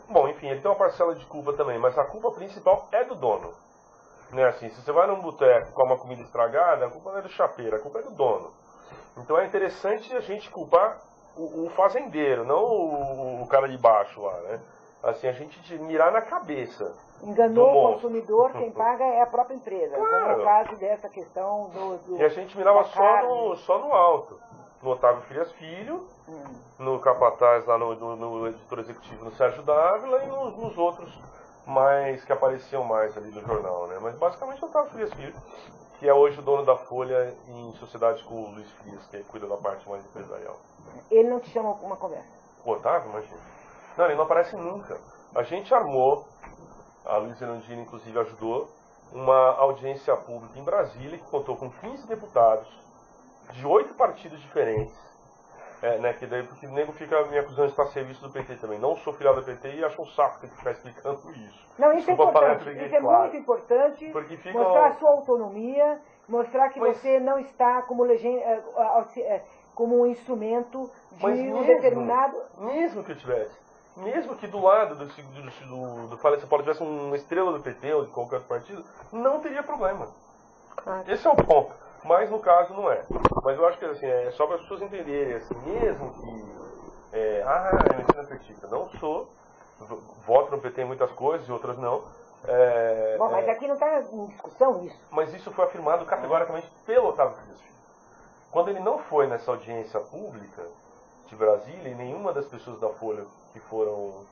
Bom, enfim, ele tem uma parcela de culpa também, mas a culpa principal é do dono. Né, assim, se você vai num boteco com uma comida estragada, a culpa não é do chapeiro, a culpa é do dono. Então é interessante a gente culpar o fazendeiro, não o cara de baixo lá, né? Assim, a gente mirar na cabeça. Enganou o consumidor, quem paga é a própria empresa. Claro. Como no caso dessa questão do E a gente mirava só no alto. No Otávio Frias Filho, no Capataz, lá no editor executivo, no Sérgio Dávila, e nos outros mais que apareciam mais ali no jornal, né? Mas basicamente o Otávio Frias Filho, que é hoje o dono da Folha em sociedade com o Luiz Frias, que cuida da parte mais empresarial. Ele não te chamou para uma conversa? O Otávio, imagina. Não, ele não aparece nunca. A gente armou, a Luiz Erundina inclusive ajudou, uma audiência pública em Brasília que contou com 15 deputados de 8 partidos diferentes. Né, que daí, porque o nego fica me acusando de estar a serviço do PT também. Não sou filiado do PT e acho um saco ter que ficar explicando isso. Não, isso é importante. Isso é muito importante. Mostrar a sua autonomia, mostrar que você não está como como um instrumento de um determinado... Mesmo que eu tivesse. Mesmo que do lado do Folha de São Paulo tivesse uma estrela do PT ou de qualquer outro partido, não teria problema. Esse é o ponto. Mas no caso não é. Mas eu acho que assim, é só para as pessoas entenderem, assim, mesmo que... eu ensino petista. Não sou. Voto no PT em muitas coisas e outras não. Bom, mas aqui não está em discussão isso. Mas isso foi afirmado categoricamente pelo Otávio Frias Filho. Quando ele não foi nessa audiência pública de Brasília, e nenhuma das pessoas da Folha que foram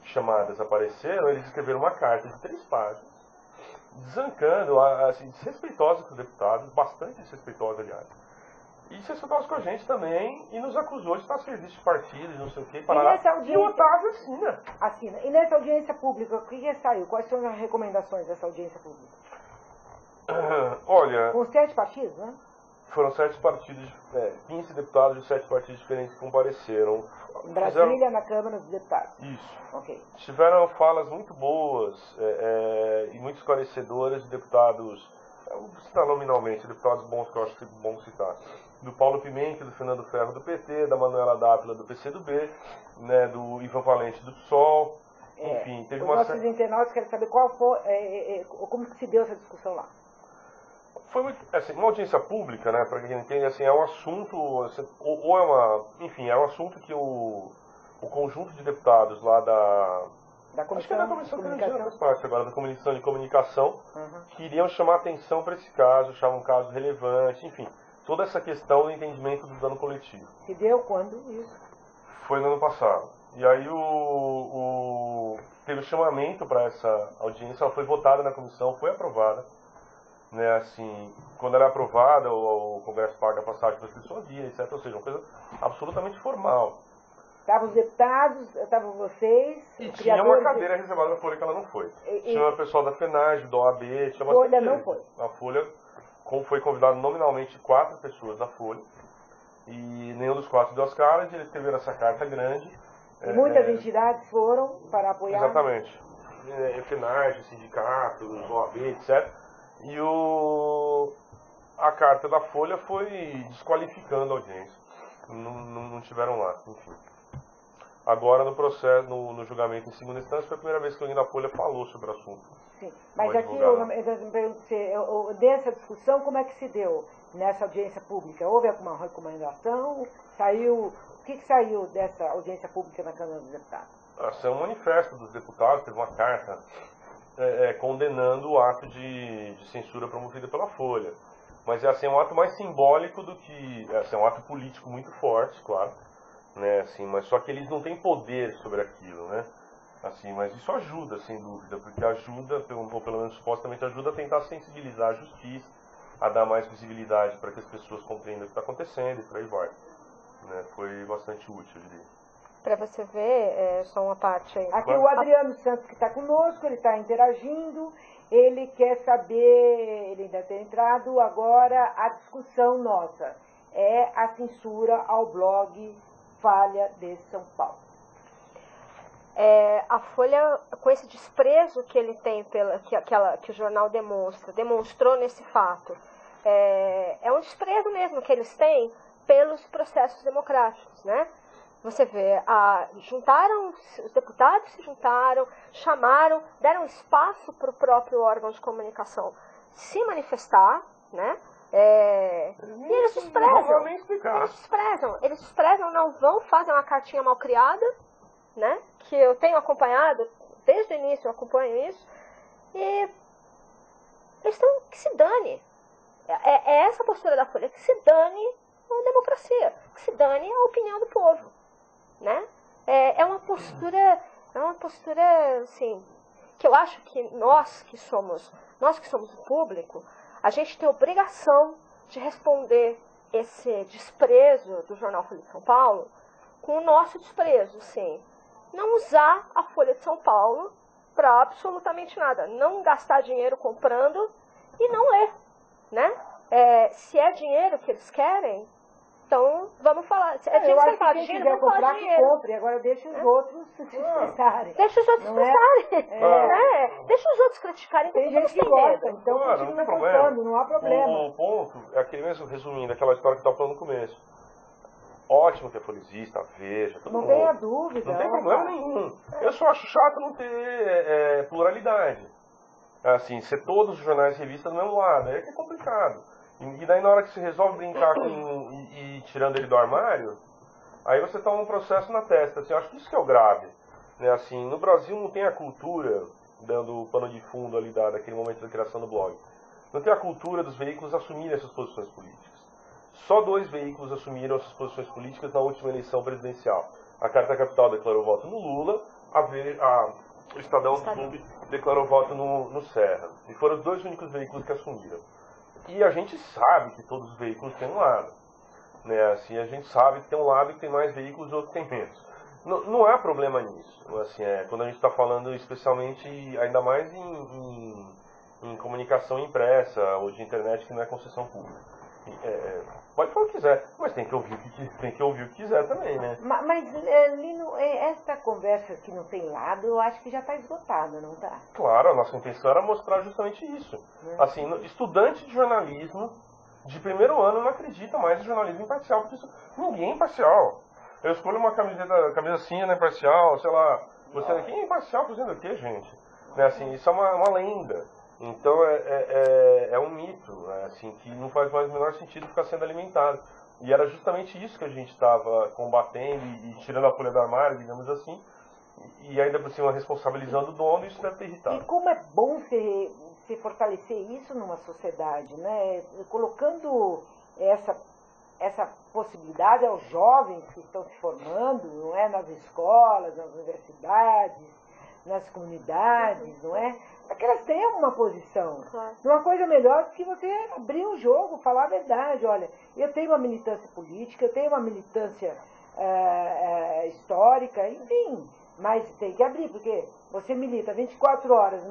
chamadas apareceram, eles escreveram uma carta de 3 páginas, desancando, assim, desrespeitosa com os deputados, bastante desrespeitosa, aliás. E desrespeitosa com a gente também, e nos acusou de estar a serviço de partido, de não sei o que, e o Otávio assina. E nessa audiência pública, o que saiu? Quais são as recomendações dessa audiência pública? Olha, Com 7 partidos, né? foram 7 partidos, 15 deputados de 7 partidos diferentes que compareceram. Em Brasília, na Câmara dos Deputados. Isso. Ok. Tiveram falas muito boas e muito esclarecedoras de deputados, vou citar nominalmente, deputados bons que eu acho que é bom citar. Do Paulo Pimenta, do Fernando Ferro do PT, da Manuela Dávila do PCdoB, né, do Ivan Valente do PSOL. Enfim, teve os uma nossos internautas querem saber como que se deu essa discussão lá. Foi muito, assim, uma audiência pública, né, para quem entende, assim, é um assunto, assim, ou é uma, enfim, é um assunto que o conjunto de deputados lá Da acho que é da Comissão Comissão de que Comunicação. faz parte agora, da Comissão de Comunicação, queriam chamar atenção para esse caso, achar um caso relevante, enfim, toda essa questão do entendimento do dano coletivo. Se deu quando isso? Foi no ano passado. E aí teve o chamamento para essa audiência, ela foi votada na comissão, foi aprovada. Né, assim, quando ela é aprovada, o Congresso paga a passagem para as pessoas, etc. Ou seja, uma coisa absolutamente formal. Estavam os deputados, estavam vocês, E os tinha uma criadores cadeira reservada na Folha que ela não foi. E- Tinha o pessoal da FENAGE, do OAB, tinha Folha bastante não gente. foi. A Folha foi convidado nominalmente 4 pessoas da Folha. E nenhum dos 4 deu as caras, e eles escreveram essa carta grande. E muitas entidades foram para apoiar. Exatamente. FENAGE, sindicatos, OAB, etc. E a carta da Folha foi desqualificando a audiência. Não tiveram lá, enfim. Agora no processo, no julgamento em segunda instância, foi a primeira vez que alguém da Folha falou sobre o assunto. Sim. Mas Um aqui, advogado. dessa discussão, como é que se deu nessa audiência pública? Houve alguma recomendação? O que saiu dessa audiência pública na Câmara dos Deputados? Esse é um manifesto dos deputados, teve uma carta condenando o ato de censura promovido pela Folha. Mas assim, é um ato mais simbólico do que... é um ato político muito forte, claro. Né, assim, mas só que eles não têm poder sobre aquilo, né? Assim, mas isso ajuda, sem dúvida, porque ajuda, ou pelo menos supostamente ajuda a tentar sensibilizar a justiça, a dar mais visibilidade para que as pessoas compreendam o que está acontecendo e por aí vai. Né? Foi bastante útil, eu diria. Para você ver, só uma parte aí. Aqui o Adriano Santos, que está conosco, ele está interagindo, ele quer saber, ele ainda tem entrado agora, a discussão nossa é a censura ao blog Falha de São Paulo. A Folha, com esse desprezo que ele tem, que o jornal demonstrou nesse fato, é um desprezo mesmo que eles têm pelos processos democráticos, né? Você vê, os deputados se juntaram, chamaram, deram espaço para o próprio órgão de comunicação se manifestar, né? E eles desprezam. Eles desprezam, não vão fazer uma cartinha mal criada, né? Que eu tenho acompanhado, desde o início eu acompanho isso, e eles estão, que se dane. É essa a postura da Folha, que se dane a democracia, que se dane a opinião do povo, né? É uma postura, assim, que eu acho que nós que somos o público, a gente tem obrigação de responder esse desprezo do jornal Folha de São Paulo com o nosso desprezo, sim. Não usar a Folha de São Paulo para absolutamente nada. Não gastar dinheiro comprando e não ler, né? Se é dinheiro que eles querem, então vamos falar. Eu acho que quem quiser comprar, que compre. Agora deixa os outros se expressarem. Deixa os outros expressarem. Deixa os outros criticarem. Tem gente que gosta, então continua comprando, não há problema. O ponto é aquele mesmo, resumindo, aquela história que eu estava falando no começo. Ótimo que a Folha exista, Veja, todo mundo. Não tenha dúvida. Não tem problema nenhum. Eu só acho chato não ter pluralidade. Assim, ser todos os jornais e revistas do mesmo lado, aí é que é complicado. E daí na hora que você resolve brincar e tirando ele do armário, aí você toma um processo na testa. Assim, eu acho que isso que é o grave. Né? Assim, no Brasil não tem a cultura, dando o pano de fundo ali daquele momento da criação do blog, não tem a cultura dos veículos assumirem essas posições políticas. Só 2 veículos assumiram essas posições políticas na última eleição presidencial. A Carta Capital declarou voto no Lula, o Estadão declarou voto no Serra. E foram os 2 únicos veículos que assumiram. E a gente sabe que todos os veículos têm um lado. Né? Assim, a gente sabe que tem um lado que tem mais veículos e outro tem menos. Não há problema nisso. Assim, quando a gente está falando especialmente, ainda mais em comunicação impressa ou de internet que não é concessão pública. Pode falar o que quiser, mas tem que ouvir o que quiser também, né? Mas Lino, essa conversa que não tem lado, eu acho que já está esgotada, não está? Claro, a nossa intenção era mostrar justamente isso. Assim, estudante de jornalismo de primeiro ano não acredita mais em jornalismo imparcial, porque ninguém é imparcial. Eu escolho uma camisa cinza imparcial, sei lá. Quem é imparcial fazendo o quê, gente? Né, assim, isso é uma lenda. Então é um mito, assim, que não faz mais o menor sentido ficar sendo alimentado. E era justamente isso que a gente estava combatendo e tirando a folha do armário, digamos assim, e ainda por cima responsabilizando o dono, isso deve ter irritado. E como é bom se fortalecer isso numa sociedade, né? Colocando essa possibilidade aos jovens que estão se formando, não é? Nas escolas, nas universidades, nas comunidades, não é? Para que elas tenham uma posição. Claro. Uma coisa melhor do que você abrir um jogo, falar a verdade. Olha, eu tenho uma militância política, eu tenho uma militância histórica, enfim, mas tem que abrir, porque você milita 24 horas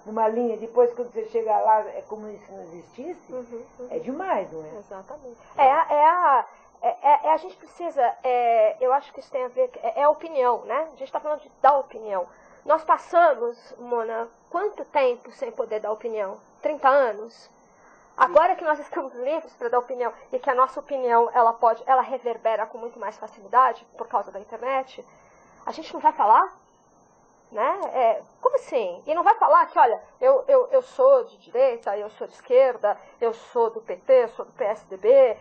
numa linha, depois quando você chega lá é como se não existisse, é demais, não é? Exatamente. A gente precisa, eu acho que isso tem a ver, é a opinião, né? A gente está falando de dar opinião. Nós passamos, Mona, quanto tempo sem poder dar opinião? 30 anos? Agora que nós estamos livres para dar opinião e que a nossa opinião ela reverbera com muito mais facilidade por causa da internet, a gente não vai falar? Né? Como assim? E não vai falar que, olha, eu sou de direita, eu sou de esquerda, eu sou do PT, eu sou do PSDB,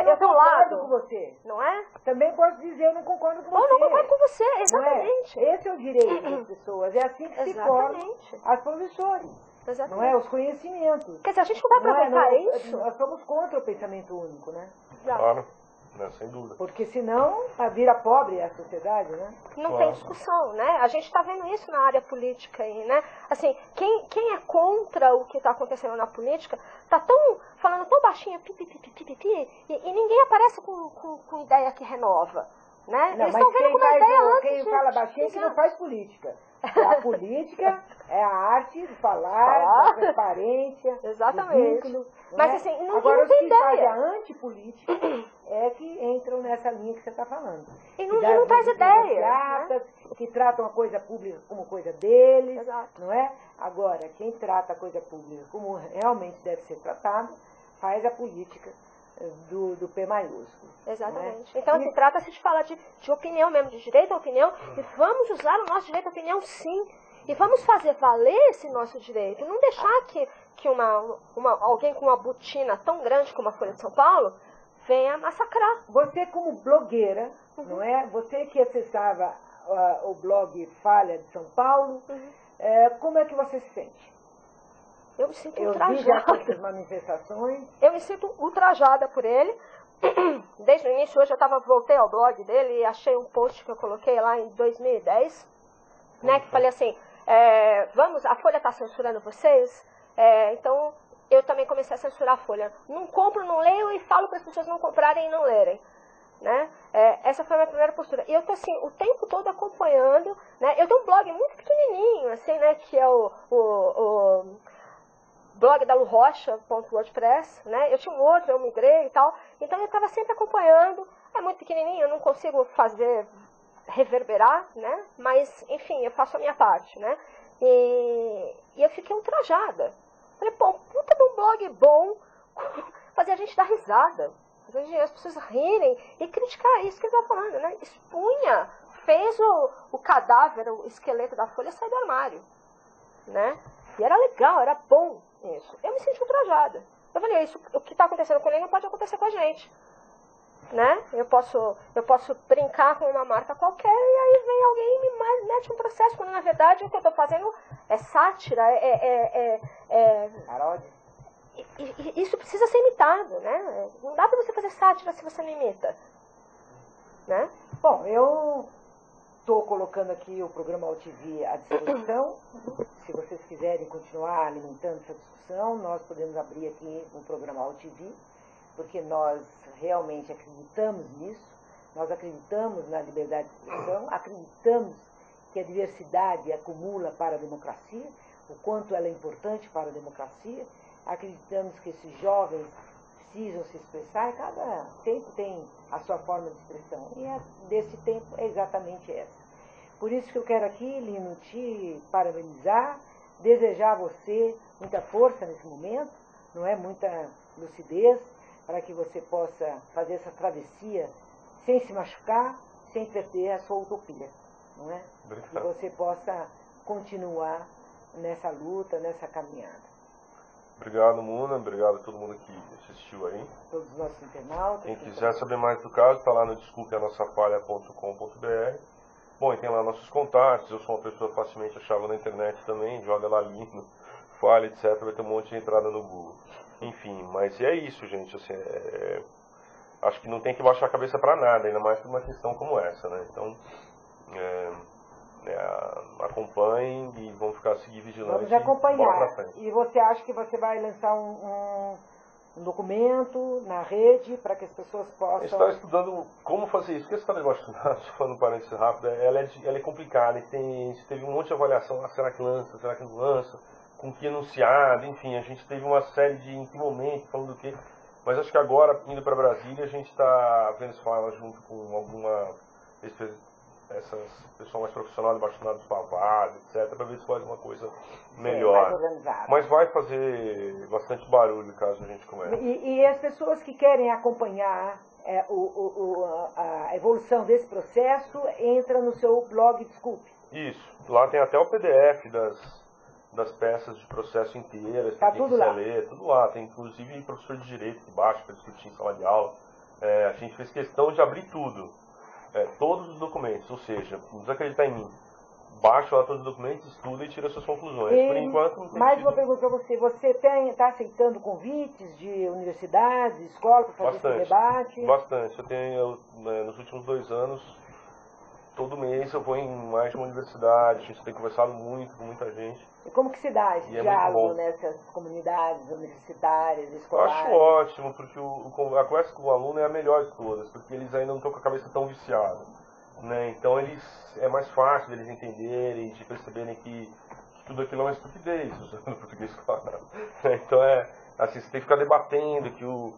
eu tenho um lado. Com você. Não é? Também posso dizer, eu não concordo com Ou você. não concordo com você, exatamente. Não é? Esse é o direito das pessoas, é assim que se formam as posições. Exatamente. Não é? Os conhecimentos. Quer dizer, a gente não vai aproveitar isso? Nós somos contra o pensamento único, né? Claro. Não, sem dúvida. Porque senão vira pobre a sociedade, né? Não tem discussão, né? A gente está vendo isso na área política aí, né? Assim, quem é contra o que está acontecendo na política está falando tão baixinho, e ninguém aparece com ideia que renova, né? Não, eles estão vendo como a ideia antes. Quem fala baixinho é que não faz política. A política é a arte de falar, da transparência, exatamente. do vínculo. Mas né? assim, não Agora, tem os que fazem ideia. a antipolítica é que entram nessa linha que você está falando. E não traz ideia. Né? Que tratam a coisa pública como coisa deles. Exato. Não é? Agora, quem trata a coisa pública como realmente deve ser tratado, faz a política do P maiúsculo. Exatamente. Então, assim, trata-se de falar de opinião mesmo, de direito à opinião, e vamos usar o nosso direito à opinião, sim. E vamos fazer valer esse nosso direito. Não deixar que alguém com uma botina tão grande como a Folha de São Paulo venha massacrar. Você como blogueira, não é? Você que acessava o blog Folha de São Paulo, como é que você se sente? Eu me sinto ultrajada. Eu vi já essas manifestações. Eu me sinto ultrajada por ele. Desde o início, hoje eu voltei ao blog dele e achei um post que eu coloquei lá em 2010, né, que falei assim, a Folha está censurando vocês, então eu também comecei a censurar a Folha. Não compro, não leio e falo para as pessoas não comprarem e não lerem. Né? Essa foi a minha primeira postura. E eu estou assim, o tempo todo acompanhando, né? Eu tenho um blog muito pequenininho, assim, né, que é o blog da lurocha.wordpress, né? Eu tinha um outro, eu migrei e tal. Então eu estava sempre acompanhando. É muito pequenininho, eu não consigo reverberar, né? Mas, enfim, eu faço a minha parte, né? E eu fiquei ultrajada. Falei, pô, puta de um blog bom, fazer a gente dar risada, fazer as pessoas rirem e criticar isso que ele estava falando, né? Expunha, fez o cadáver, o esqueleto da Folha sair do armário, né? E era legal, era bom isso. Eu me senti ultrajada. Eu falei, o que está acontecendo com ele não pode acontecer com a gente. Né? Eu posso brincar com uma marca qualquer e aí vem alguém e me mete um processo, quando na verdade o que eu estou fazendo é sátira, isso precisa ser imitado, né? Não dá para você fazer sátira se você não imita. Né? Bom, eu estou colocando aqui o programa AltV à disposição. Se vocês quiserem continuar alimentando essa discussão, nós podemos abrir aqui um programa AltV, porque nós realmente acreditamos nisso, nós acreditamos na liberdade de expressão, acreditamos que a diversidade acumula para a democracia. o quanto ela é importante para a democracia. Acreditamos que esses jovens precisam se expressar e cada tempo tem a sua forma de expressão. E desse tempo é exatamente essa. Por isso que eu quero aqui, Lino, te parabenizar, desejar a você muita força nesse momento, não é? Muita lucidez, para que você possa fazer essa travessia sem se machucar, sem perder a sua utopia, não é? Obrigado. Que você possa continuar nessa luta, nessa caminhada. Obrigado, Muna. Obrigado a todo mundo que assistiu aí. Todos os nossos internautas. Quem quiser saber mais do caso, está lá no desculpeanossafalha.com.br. Bom, e tem lá nossos contatos. Eu sou uma pessoa facilmente achável na internet também. Joga lá Lino, Falha, etc. Vai ter um monte de entrada no Google. Enfim, mas é isso, gente. Assim, acho que não tem que baixar a cabeça para nada, ainda mais por uma questão como essa, né? Então, acompanhem e vamos seguir vigilantes. Vamos acompanhar. Bora pra frente. E você acha que você vai lançar um documento na rede para que as pessoas possam... Está estudando como fazer isso, porque esse negócio, só falando um parênteses rápido, ela é complicada, e teve um monte de avaliação, será que lança, será que não lança, com que anunciado, enfim, a gente teve uma série de em que momento, falando do quê, mas acho que agora, indo para Brasília, a gente está vendo se fala junto com alguma, pessoal mais profissional, abaixo dos pavados, etc, para ver se faz uma coisa melhor. Mas vai fazer bastante barulho caso a gente comece. E as pessoas que querem acompanhar a evolução desse processo, entra no seu blog Desculpe. Isso, lá tem até o PDF das peças de processo inteiras, para quem quiser ler, tudo lá. Tem inclusive professor de direito de baixo para discutir em sala de aula. A gente fez questão de abrir tudo, todos os documentos, ou seja, não precisa acreditar em mim. Baixa lá todos os documentos, estuda e tira suas conclusões. Por enquanto não tem mais uma pergunta para você. Você está aceitando convites de universidades, de escola para fazer esse debate? Bastante. Eu tenho, nos últimos 2 anos, todo mês eu vou em mais de uma universidade, a gente tem conversado muito com muita gente. E como que se dá esse diálogo nessas comunidades universitárias, escolares? Eu acho ótimo, porque a conversa com o aluno é a melhor de todas, porque eles ainda não estão com a cabeça tão viciada, né? Então é mais fácil deles entenderem, de perceberem que tudo aquilo é uma estupidez, usando o português claro. Então assim, você tem que ficar debatendo que o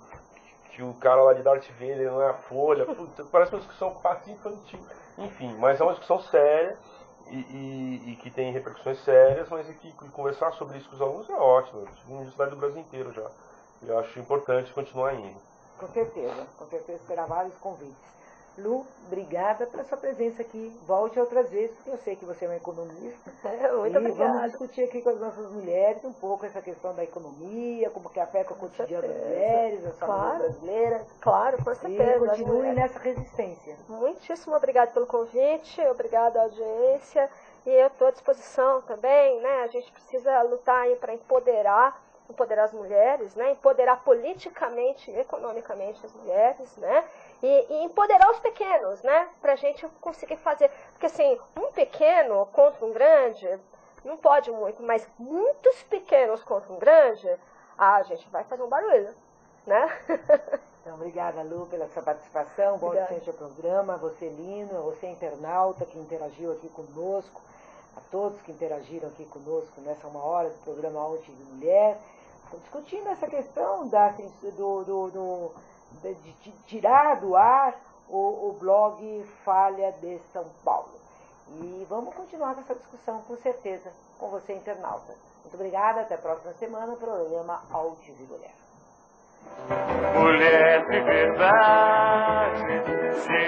cara lá de Darth Vader não é a Folha, parece uma discussão quase infantil. Enfim, mas é uma discussão séria e que tem repercussões sérias, mas que conversar sobre isso com os alunos é ótimo. Eu tive na Universidade do Brasil inteiro já. Eu acho importante continuar indo. Com certeza terá vários convites. Lu, obrigada pela sua presença aqui. Volte outras vezes, porque eu sei que você é uma economista. Muito obrigada. Vamos discutir aqui com as nossas mulheres um pouco essa questão da economia, como que afeta o cotidiano das mulheres, as famílias brasileiras. Claro, com certeza. E continue nessa resistência. Muitíssimo obrigada pelo convite, obrigada à audiência. E eu estou à disposição também, né? A gente precisa lutar aí para empoderar as mulheres, né? Empoderar politicamente e economicamente as mulheres, né? E empoderar os pequenos, né? Para a gente conseguir fazer. Porque assim, um pequeno contra um grande, não pode muito, mas muitos pequenos contra um grande, a gente vai fazer um barulho, né? Então, obrigada, Lu, pela sua participação. Bom assistente ao programa. Você, Lino, você, internauta, que interagiu aqui conosco. A todos que interagiram aqui conosco nessa 1 hora do programa Onde de Mulher, discutindo essa questão de tirar do ar o blog Falha de São Paulo. E vamos continuar com essa discussão, com certeza, com você, internauta. Muito obrigada, até a próxima semana, no programa Onde de Mulher. Mulher de verdade, se